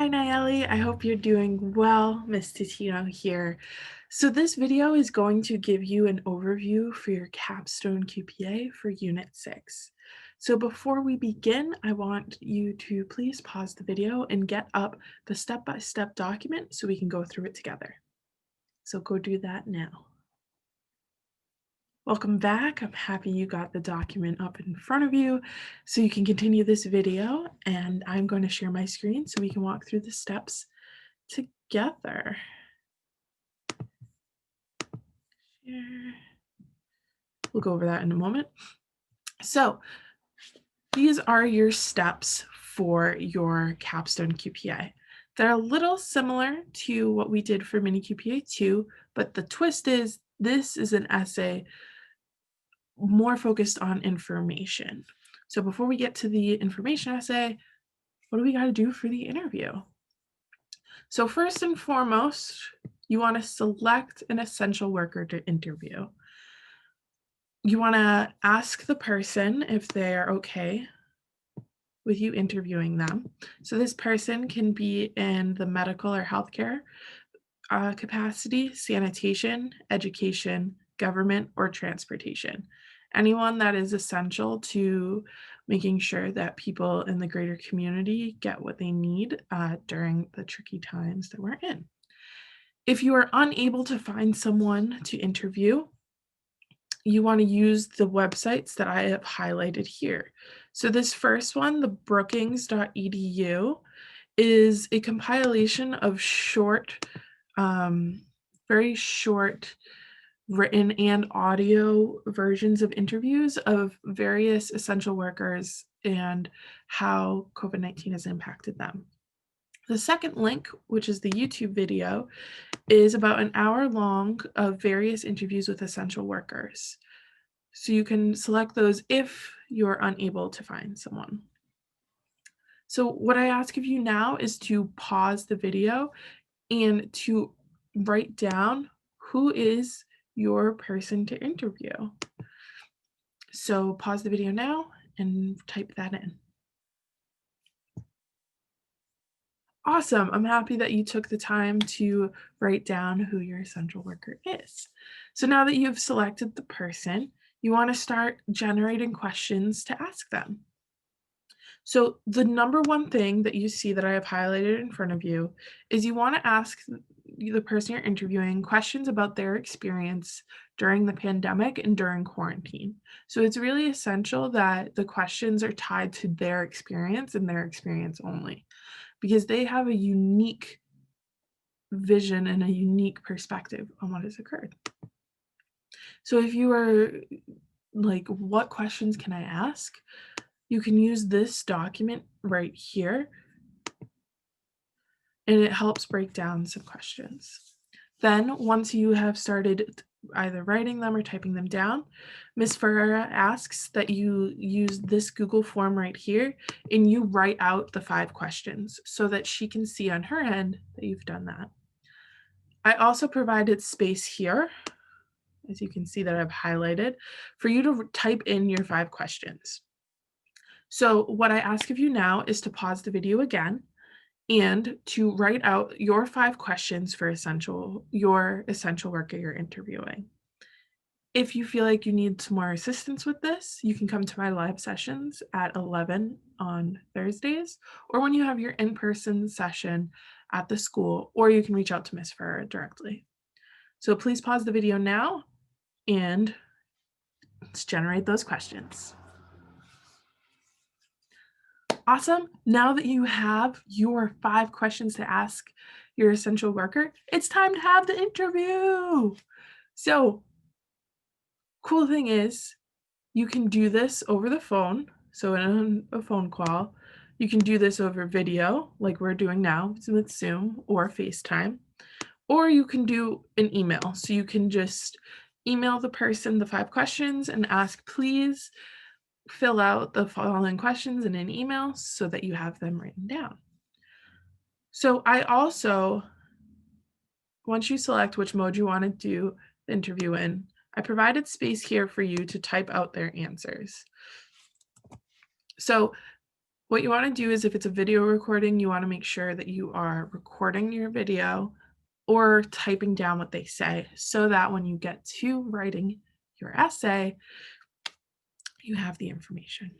Hi, Nayeli. I hope you're doing well. Miss Titino here. So this video is going to give you an overview for your Capstone QPA for Unit 6. So before we begin, I want you to please pause the video and get up the step-by-step document so we can go through it together. So go do that now. Welcome back. I'm happy you got the document up in front of you so you can continue this video, and I'm going to share my screen so we can walk through the steps together. Share. We'll go over that in a moment. So these are your steps for your Capstone QPA. They're a little similar to what we did for Mini QPA 2, but the twist is this is an essay more focused on information. So before we get to the information essay, what do we got to do for the interview? So first and foremost, you want to select an essential worker to interview. You want to ask the person if they're okay with you interviewing them. So this person can be in the medical or healthcare capacity, sanitation, education, government, or transportation. Anyone that is essential to making sure that people in the greater community get what they need during the tricky times that we're in. If you are unable to find someone to interview, you want to use the websites that I have highlighted here. So this first one, the brookings.edu, is a compilation of short, very short written and audio versions of interviews of various essential workers and how COVID-19 has impacted them. The second link, which is the YouTube video, is about an hour long of various interviews with essential workers. So you can select those if you're unable to find someone. So what I ask of you now is to pause the video and to write down who is your person to interview. So pause the video now and type that in. Awesome. I'm happy that you took the time to write down who your essential worker is. So now that you've selected the person, you want to start generating questions to ask them. So the number one thing that you see that I have highlighted in front of you is you want to ask the person you're interviewing questions about their experience during the pandemic and during quarantine. So it's really essential that the questions are tied to their experience and their experience only, because they have a unique vision and a unique perspective on what has occurred. So if you are like, what questions can I ask? You can use this document right here, and it helps break down some questions. Then once you have started either writing them or typing them down, Ms. Ferreira asks that you use this Google form right here and you write out the 5 questions so that she can see on her end that you've done that. I also provided space here, as you can see that I've highlighted, for you to type in your 5 questions. So what I ask of you now is to pause the video again and to write out your 5 questions for your essential worker you're interviewing. If you feel like you need some more assistance with this, you can come to my live sessions at 11 on Thursdays, or when you have your in-person session at the school, or you can reach out to Ms. Ferrer directly. So please pause the video now and let's generate those questions. Awesome. Now that you have your 5 questions to ask your essential worker, it's time to have the interview. So, cool thing is, you can do this over the phone. So in a phone call, you can do this over video, like we're doing now with Zoom or FaceTime, or you can do an email. So you can just email the person the 5 questions and ask, please fill out the following questions in an email so that you have them written down. So I also, once you select which mode you want to do the interview in, I provided space here for you to type out their answers. So What you want to do is if it's a video recording, you want to make sure that you are recording your video or typing down what they say so that when you get to writing your essay, you have the information.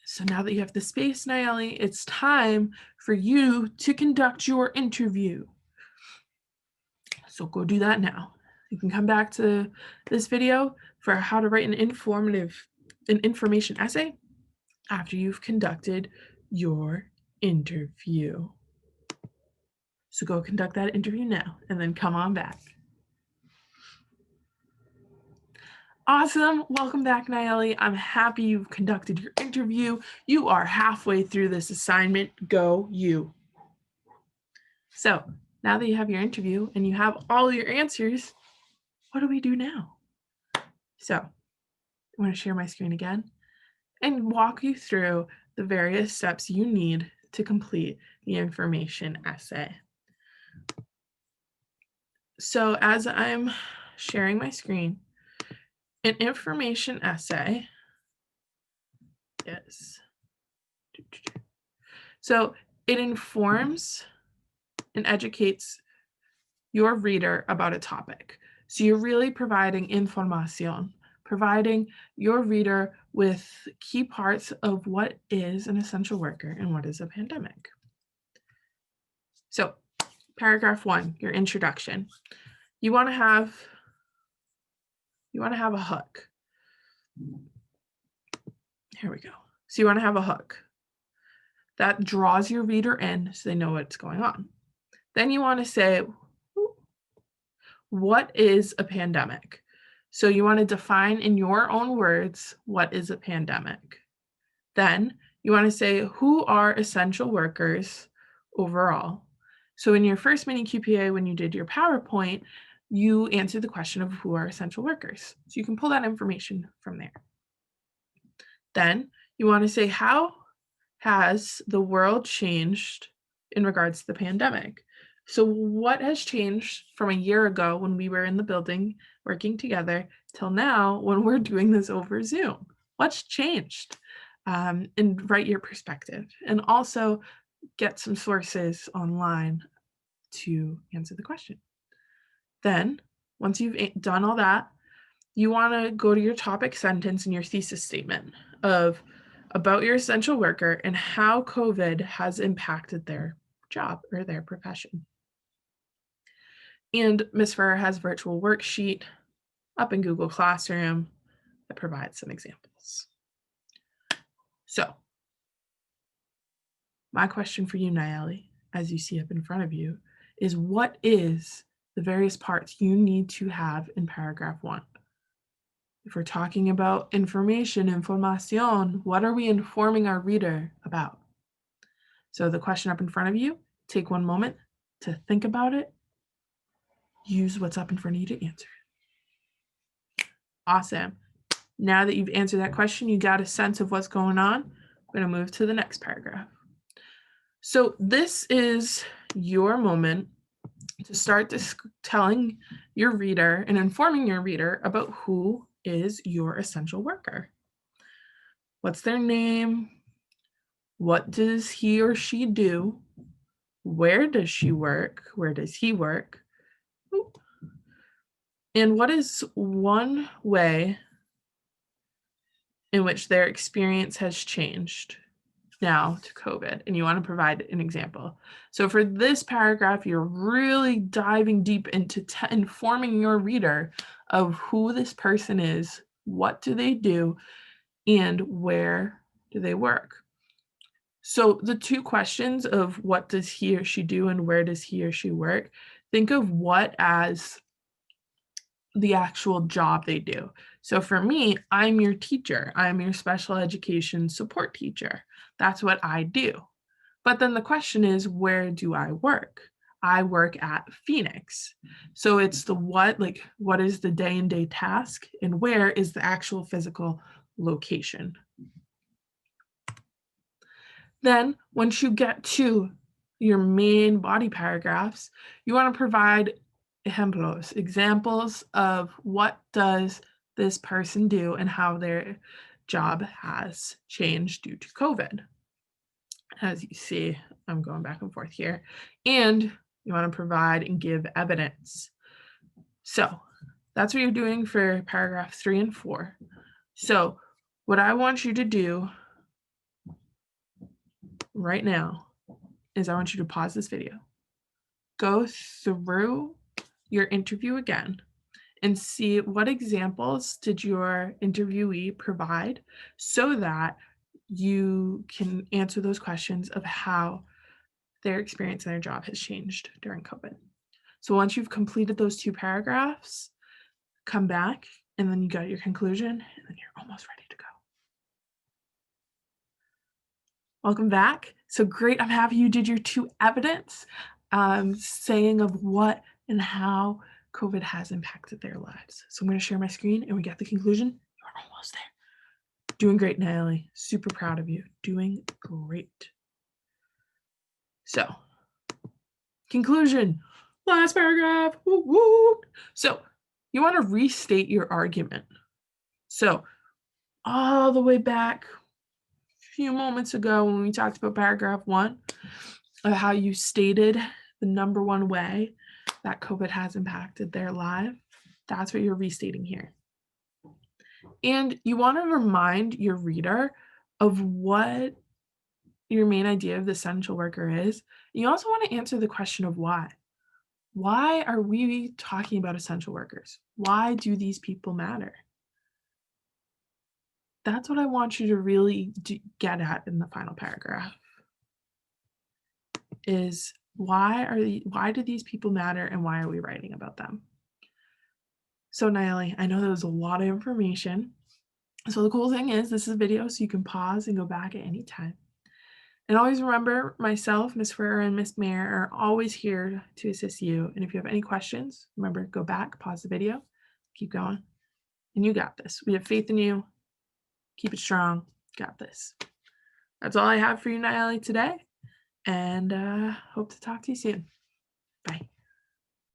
So now that you have the space, Nayeli, it's time for you to conduct your interview. So go do that now. You can come back to this video for how to write an information essay after you've conducted your interview. So go conduct that interview now and then come on back. Awesome. Welcome back, Nayeli. I'm happy you've conducted your interview. You are halfway through this assignment. Go you. So now that you have your interview and you have all your answers, what do we do now? So I'm going to share my screen again and walk you through the various steps you need to complete the information essay. So as I'm sharing my screen, an information essay is, so it informs and educates your reader about a topic. So you're really providing información, providing your reader with key parts of what is an essential worker and what is a pandemic. So paragraph 1, your introduction. You want to have a hook. Here we go. So you want to have a hook that draws your reader in so they know what's going on. Then you want to say, what is a pandemic? So you want to define in your own words, what is a pandemic? Then you want to say, who are essential workers overall? So in your first mini QPA, when you did your PowerPoint, you answered the question of who are essential workers. So you can pull that information from there. Then you want to say, how has the world changed in regards to the pandemic? So what has changed from a year ago when we were in the building working together till now when we're doing this over Zoom? What's changed? And write your perspective, and also get some sources online to answer the question. Then, once you've done all that, you want to go to your topic sentence in your thesis statement about your essential worker and how COVID has impacted their job or their profession. And Ms. Ferrer has a virtual worksheet up in Google Classroom that provides some examples. So, my question for you, Nayeli, as you see up in front of you, is what is the various parts you need to have in paragraph 1? If we're talking about información, what are we informing our reader about? So the question up in front of you, take one moment to think about it. Use what's up in front of you to answer it. Awesome. Now that you've answered that question, you got a sense of what's going on. We're going to move to the next paragraph. So this is your moment to start telling your reader and informing your reader about who is your essential worker. What's their name? What does he or she do? Where does she work? Where does he work? And what is one way in which their experience has changed now to COVID? And you want to provide an example. So for this paragraph, you're really diving deep into informing your reader of who this person is, what do they do, and where do they work. So the two questions of what does he or she do and where does he or she work, think of what as the actual job they do. So for me, I'm your teacher. I'm your special education support teacher. That's what I do. But then the question is, where do I work? I work at Phoenix. So it's the what is the day-and-day task, and where is the actual physical location. Then once you get to your main body paragraphs, you want to provide examples of what does this person do and how their job has changed due to COVID. As you see, I'm going back and forth here. And you want to provide and give evidence. So that's what you're doing for paragraph 3 and 4. So what I want you to do right now is I want you to pause this video, go through your interview again, and see what examples did your interviewee provide so that you can answer those questions of how their experience in their job has changed during COVID. So once you've completed those 2 paragraphs, come back and then you got your conclusion and then you're almost ready to go. Welcome back. So great. I'm happy you did your 2 evidence saying of what and how COVID has impacted their lives. So I'm going to share my screen and we got the conclusion. You're almost there. Doing great, Natalie. Super proud of you. Doing great. So, conclusion. Last paragraph. Woo, woo. So, you want to restate your argument. So, all the way back a few moments ago when we talked about paragraph 1 of how you stated the number one way that COVID has impacted their life, that's what you're restating here. And you want to remind your reader of what your main idea of the essential worker is. You also want to answer the question of why. Why are we talking about essential workers? Why do these people matter? That's what I want you to really get at in the final paragraph. Is why do these people matter and why are we writing about them? So Natalie, I know that was a lot of information. So the cool thing is this is a video so you can pause and go back at any time. And always remember, myself, Miss Ferrer, and Miss Mayer are always here to assist you. And if you have any questions, remember, go back, pause the video, keep going, and you got this. We have faith in you. Keep it strong. Got this. That's all I have for you, Natalie, today. And hope to talk to you soon. Bye.